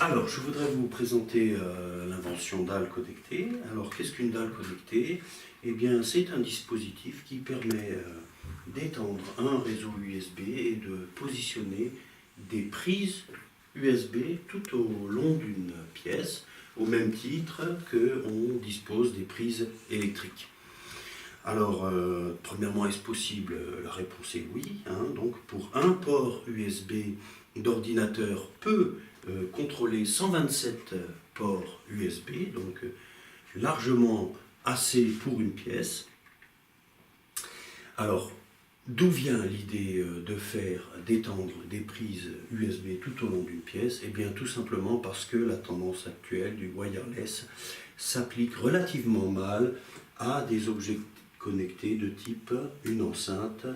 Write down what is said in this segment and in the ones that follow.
Alors, je voudrais vous présenter l'invention dalle connectée. Alors, qu'est-ce qu'une dalle connectée? Eh bien, c'est un dispositif qui permet d'étendre un réseau USB et de positionner des prises USB tout au long d'une pièce, au même titre qu'on dispose des prises électriques. Alors, premièrement, est-ce possible? La réponse est oui. Donc, pour un port USB d'ordinateur peut contrôler 127 ports USB, donc largement assez pour une pièce. Alors, d'où vient l'idée d'étendre des prises USB tout au long d'une pièce? Eh bien, tout simplement parce que la tendance actuelle du wireless s'applique relativement mal à des objets connectés de type une enceinte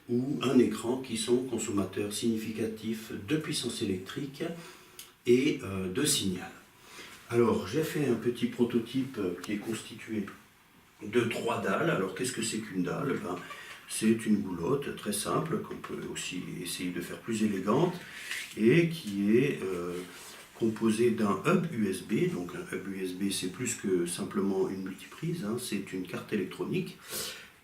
ou un écran qui sont consommateurs significatifs de puissance électrique et de signal. Alors, j'ai fait un petit prototype qui est constitué de 3 dalles. Alors, qu'est-ce que c'est qu'une dalle? C'est une goulotte très simple qu'on peut aussi essayer de faire plus élégante et qui est composée d'un hub USB. Donc un hub USB, c'est plus que simplement une multiprise, c'est une carte électronique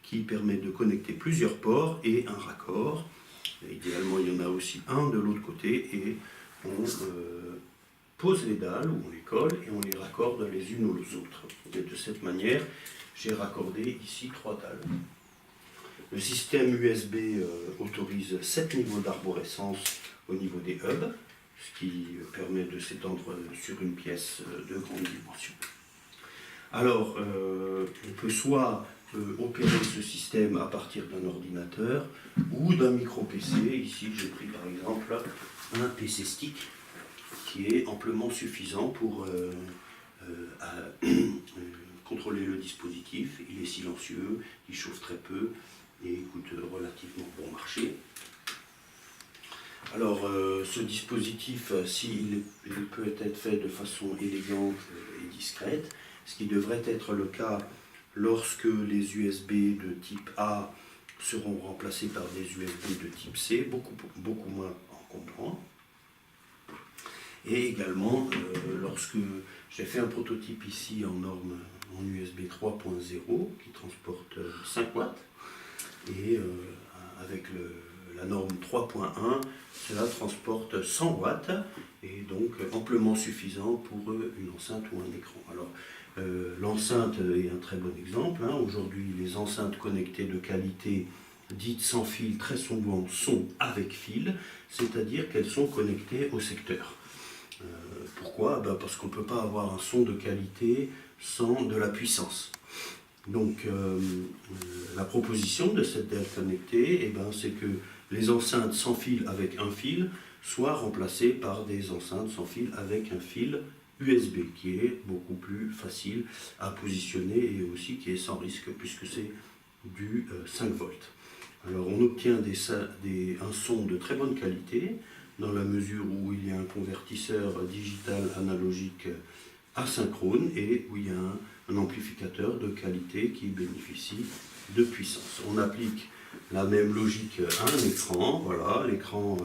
qui permet de connecter plusieurs ports et un raccord. Et idéalement, il y en a aussi un de l'autre côté et on pose les dalles ou on les colle et on les raccorde les unes aux autres. Et de cette manière, j'ai raccordé ici 3 dalles. Le système USB autorise 7 niveaux d'arborescence au niveau des hubs, ce qui permet de s'étendre sur une pièce de grande dimension. Alors, on peut soit opérer ce système à partir d'un ordinateur ou d'un micro-PC. Ici, j'ai pris par exemple un PC stick qui est amplement suffisant pour contrôler le dispositif. Il est silencieux, il chauffe très peu et coûte relativement bon marché. Alors, ce dispositif, s'il peut être fait de façon élégante et discrète, ce qui devrait être le cas lorsque les USB de type A seront remplacés par des USB de type C, beaucoup moins encombrants. Et également, lorsque j'ai fait un prototype ici en norme en USB 3.0 qui transporte 5 watts, et avec la norme 3.1, cela transporte 100 watts, et donc amplement suffisant pour une enceinte ou un écran. Alors, l'enceinte est un très bon exemple. Aujourd'hui, les enceintes connectées de qualité dites sans fil, très souvent sont avec fil, c'est-à-dire qu'elles sont connectées au secteur. Pourquoi? Parce qu'on ne peut pas avoir un son de qualité sans de la puissance. Donc la proposition de cette dalle connectée, c'est que les enceintes sans fil avec un fil soient remplacées par des enceintes sans fil avec un fil USB qui est beaucoup plus facile à positionner et aussi qui est sans risque puisque c'est du 5 volts. Alors on obtient un son de très bonne qualité dans la mesure où il y a un convertisseur digital analogique asynchrone et où il y a un amplificateur de qualité qui bénéficie de puissance. On applique la même logique à un écran. Voilà, l'écran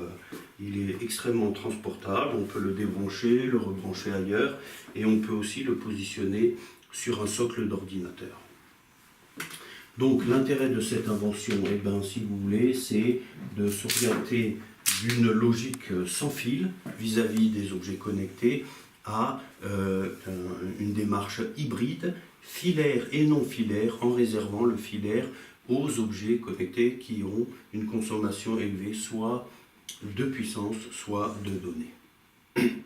il est extrêmement transportable, on peut le débrancher, le rebrancher ailleurs et on peut aussi le positionner sur un socle d'ordinateur. Donc l'intérêt de cette invention, si vous voulez, c'est de s'orienter d'une logique sans fil vis-à-vis des objets connectés à une démarche hybride, filaire et non filaire, en réservant le filaire aux objets connectés qui ont une consommation élevée, soit de puissance, soit de données.